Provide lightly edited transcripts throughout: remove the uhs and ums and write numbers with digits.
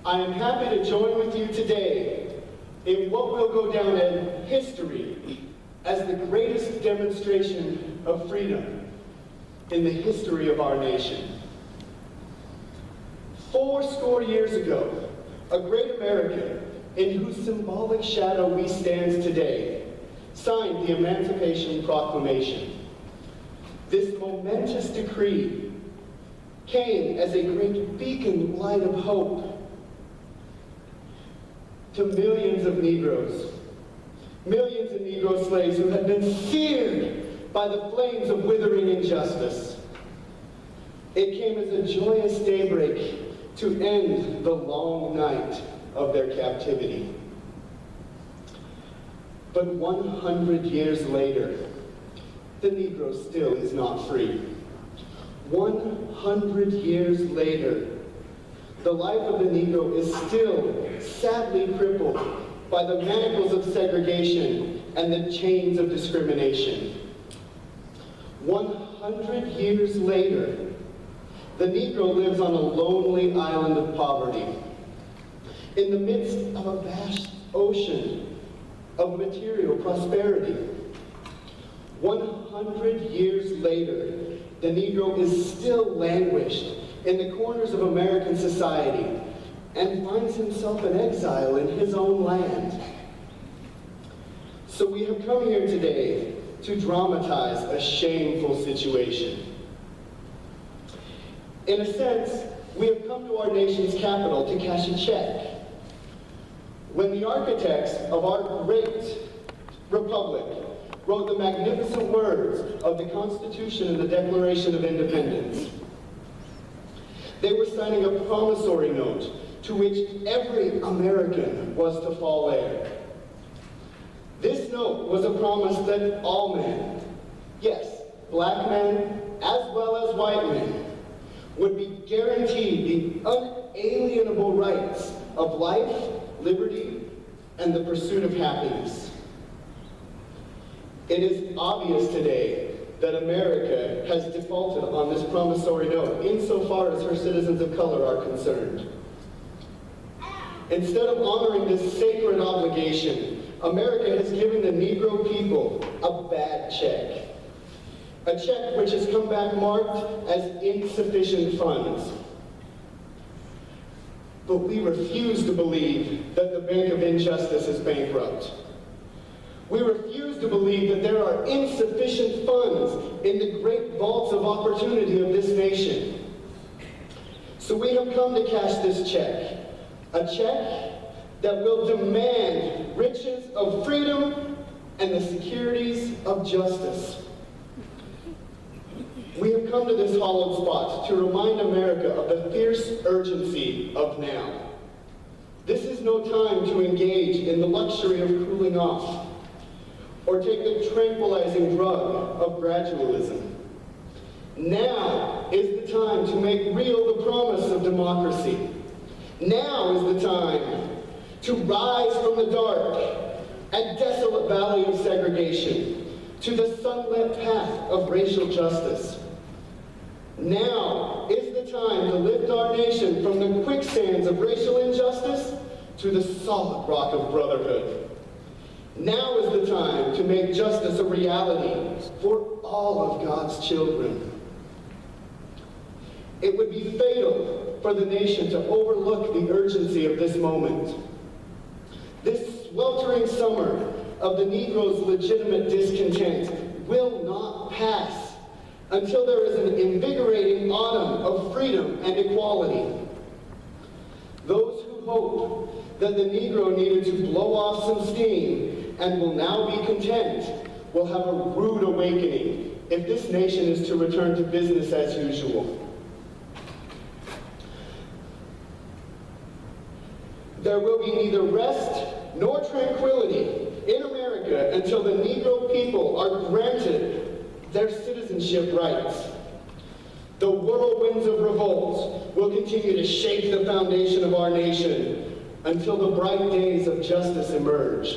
I am happy to join with you today in what will go down in history as the greatest demonstration of freedom in the history of our nation. 80 years ago, a great American, in whose symbolic shadow we stand today, signed the Emancipation Proclamation. This momentous decree came as a great beacon light of hope to millions of Negroes, millions of Negro slaves who had been seared by the flames of withering injustice. It came as a joyous daybreak to end the long night of their captivity. But 100 years later, the Negro still is not free. 100 years later, the life of the Negro is still sadly crippled by the manacles of segregation and the chains of discrimination. 100 years later, the Negro lives on a lonely island of poverty, in the midst of a vast ocean of material prosperity. 100 years later, the Negro is still languished in the corners of American society and finds himself in exile in his own land. So we have come here today to dramatize a shameful situation. In a sense, we have come to our nation's capital to cash a check. When the architects of our great republic wrote the magnificent words of the Constitution and the Declaration of Independence, they were signing a promissory note to which every American was to fall heir. This note was a promise that all men, yes, black men as well as white men, would be guaranteed the unalienable rights of life, liberty, and the pursuit of happiness. It is obvious today that America has defaulted on this promissory note insofar as her citizens of color are concerned. Instead of honoring this sacred obligation, America has given the Negro people a bad check. A check which has come back marked as insufficient funds. But we refuse to believe that the Bank of Injustice is bankrupt. We refuse to believe that there are insufficient funds in the great vaults of opportunity of this nation. So we have come to cash this check. A check that will demand riches of freedom and the securities of justice. We have come to this hallowed spot to remind America of the fierce urgency of now. This is no time to engage in the luxury of cooling off or take the tranquilizing drug of gradualism. Now is the time to make real the promise of democracy. Now is the time to rise from the dark and desolate valley of segregation to the sunlit path of racial justice. Now is the time to lift our nation from the quicksands of racial injustice to the solid rock of brotherhood. Now is the time to make justice a reality for all of God's children. It would be fatal for the nation to overlook the urgency of this moment. This sweltering summer of the Negro's legitimate discontent will not pass until there is an invigorating autumn of freedom and equality. Those who hope that the Negro needed to blow off some steam and will now be content will have a rude awakening if this nation is to return to business as usual. There will be neither rest nor tranquility in America until the Negro people are granted their citizenship rights. The whirlwinds of revolt will continue to shake the foundation of our nation until the bright days of justice emerge.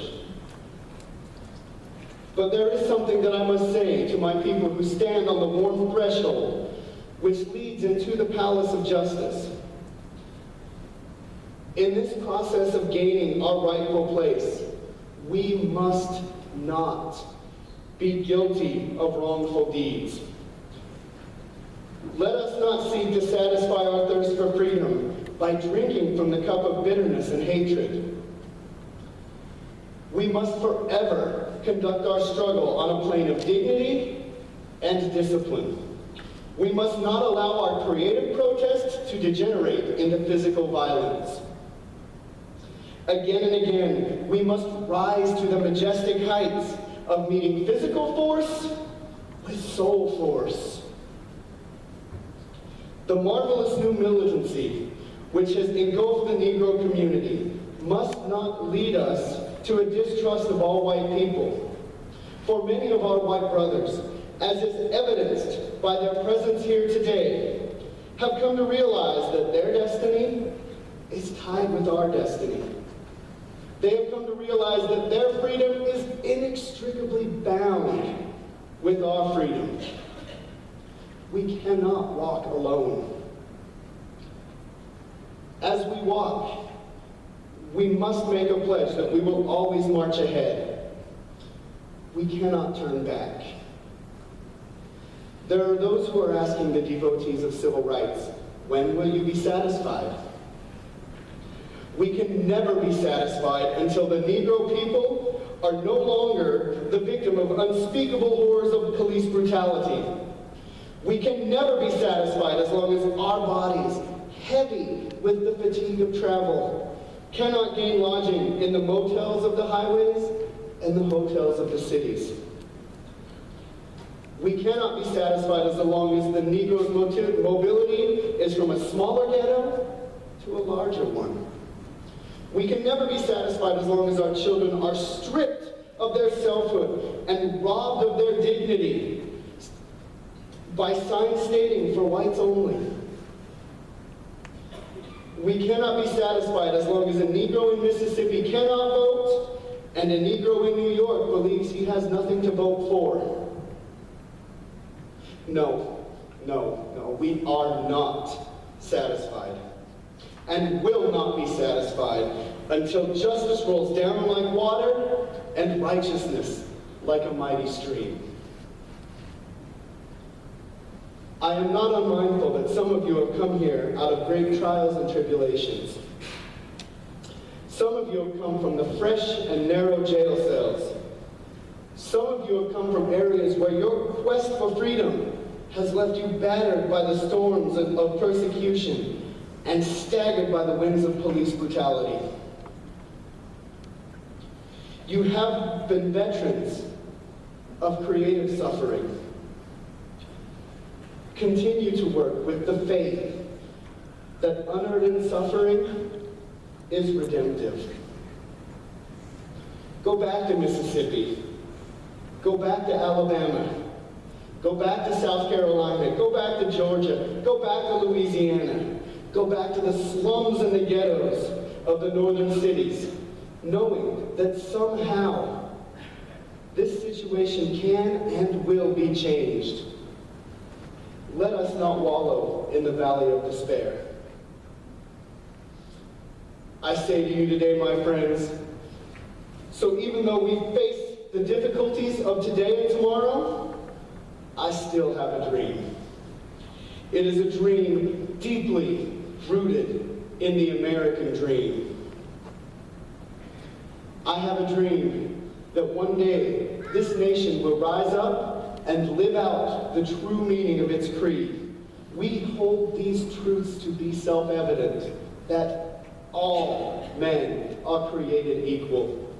But there is something that I must say to my people who stand on the warm threshold which leads into the palace of justice. In this process of gaining our rightful place, we must not be guilty of wrongful deeds. Let us not seek to satisfy our thirst for freedom by drinking from the cup of bitterness and hatred. We must forever conduct our struggle on a plane of dignity and discipline. We must not allow our creative protests to degenerate into physical violence. Again and again, we must rise to the majestic heights of meeting physical force with soul force. The marvelous new militancy, which has engulfed the Negro community, must not lead us to a distrust of all white people. For many of our white brothers, as is evidenced by their presence here today, have come to realize that their destiny is tied with our destiny. They have come to realize that their freedom is inextricably bound with our freedom. We cannot walk alone. As we walk, we must make a pledge that we will always march ahead. We cannot turn back. There are those who are asking the devotees of civil rights, when will you be satisfied? We can never be satisfied until the Negro people are no longer the victim of unspeakable horrors of police brutality. We can never be satisfied as long as our bodies, heavy with the fatigue of travel, cannot gain lodging in the motels of the highways and the hotels of the cities. We cannot be satisfied as long as the Negro's mobility is from a smaller ghetto to a larger one. We can never be satisfied as long as our children are stripped of their selfhood and robbed of their dignity by signs stating for whites only. We cannot be satisfied as long as a Negro in Mississippi cannot vote and a Negro in New York believes he has nothing to vote for. No, we are not satisfied and will not be satisfied until justice rolls down like water and righteousness like a mighty stream. I am not unmindful that some of you have come here out of great trials and tribulations. Some of you have come from the fresh and narrow jail cells. Some of you have come from areas where your quest for freedom has left you battered by the storms of persecution and staggered by the winds of police brutality. You have been veterans of creative suffering. Continue to work with the faith that unearned suffering is redemptive. Go back to Mississippi. Go back to Alabama. Go back to South Carolina. Go back to Georgia. Go back to Louisiana. Go back to the slums and the ghettos of the northern cities, knowing that somehow this situation can and will be changed. Let us not wallow in the valley of despair. I say to you today, my friends, so even though we face the difficulties of today and tomorrow, I still have a dream. It is a dream deeply rooted in the American dream. I have a dream that one day this nation will rise up and live out the true meaning of its creed. We hold these truths to be self-evident, that all men are created equal.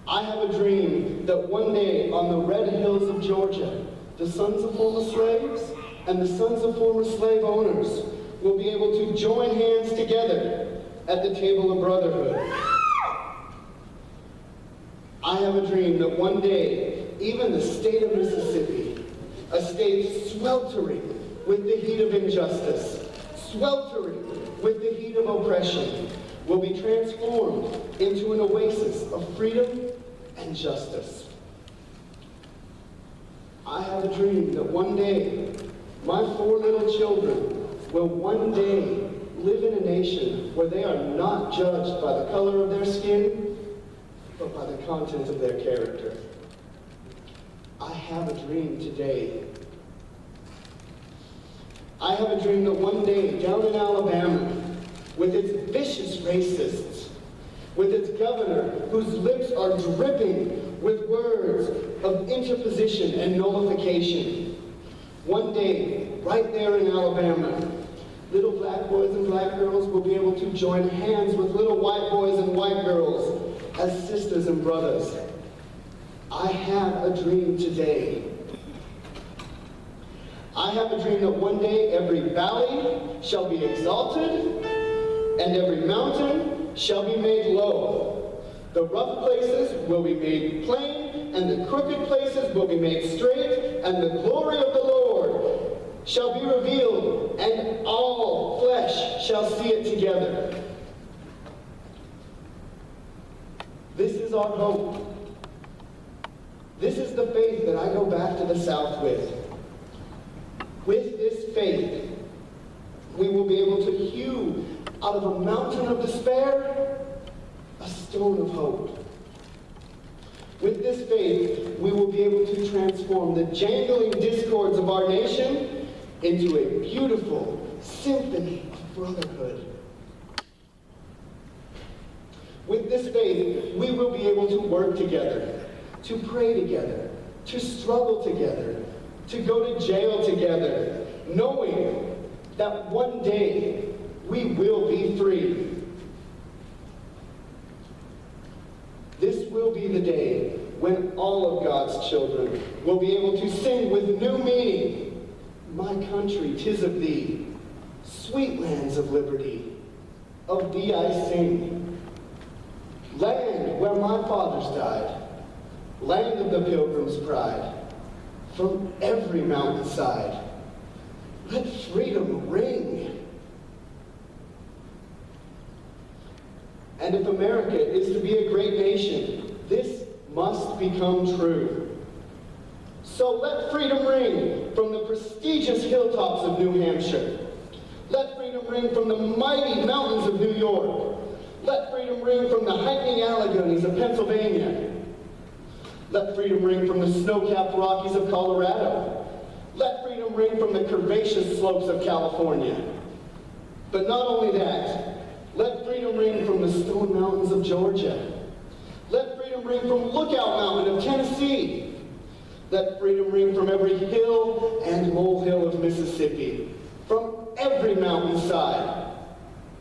I have a dream that one day on the red hills of Georgia, the sons of former slaves and the sons of former slave owners will be able to join hands together at the table of brotherhood. I have a dream that one day, even the state of Mississippi, a state sweltering with the heat of injustice, sweltering with the heat of oppression, will be transformed into an oasis of freedom and justice. I have a dream that one day, my 4 little children will one day live in a nation where they are not judged by the color of their skin, but by the content of their character. I have a dream today. I have a dream that one day, down in Alabama, with its vicious racists, with its governor whose lips are dripping with words of interposition and nullification, one day, right there in Alabama, little black boys and black girls will be able to join hands with little white boys and white girls as sisters and brothers. I have a dream today. I have a dream that one day every valley shall be exalted and every mountain shall be made low. The rough places will be made plain and the crooked places will be made straight, and the glory of the Lord shall be revealed, and all flesh shall see it together. This is our hope. This is the faith that I go back to the South with. With this faith, we will be able to hew out of a mountain of despair a stone of hope. With this faith, we will be able to transform the jangling discords of our nation into a beautiful symphony of brotherhood. With this faith, we will be able to work together, to pray together, to struggle together, to go to jail together, knowing that one day we will be free. This will be the day when all of God's children will be able to sing with new meaning, "My country, 'tis of thee, sweet lands of liberty, of thee I sing. Land where my fathers died, land of the pilgrim's pride, from every mountainside, let freedom ring." And if America is to be a great nation, this must become true. So let freedom ring from the prestigious hilltops of New Hampshire. Let freedom ring from the mighty mountains of New York. Let freedom ring from the hiking Alleghenies of Pennsylvania. Let freedom ring from the snow-capped Rockies of Colorado. Let freedom ring from the curvaceous slopes of California. But not only that, let freedom ring from the Stone Mountains of Georgia. Let freedom ring from Lookout Mountain of Tennessee. Let freedom ring from every hill and molehill of Mississippi, from every mountainside.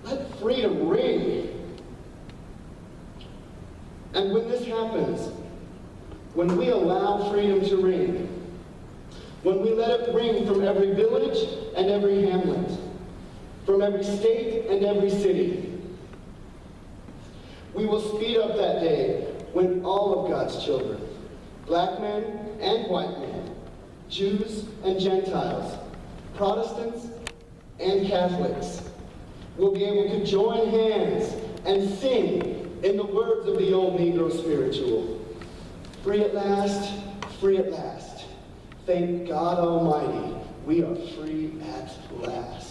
Let freedom ring. And when this happens, when we allow freedom to ring, when we let it ring from every village and every hamlet, from every state and every city, we will speed up that day when all of God's children, black men and white men, Jews and Gentiles, Protestants and Catholics, will be able to join hands and sing in the words of the old Negro spiritual, "Free at last, free at last. Thank God Almighty, we are free at last."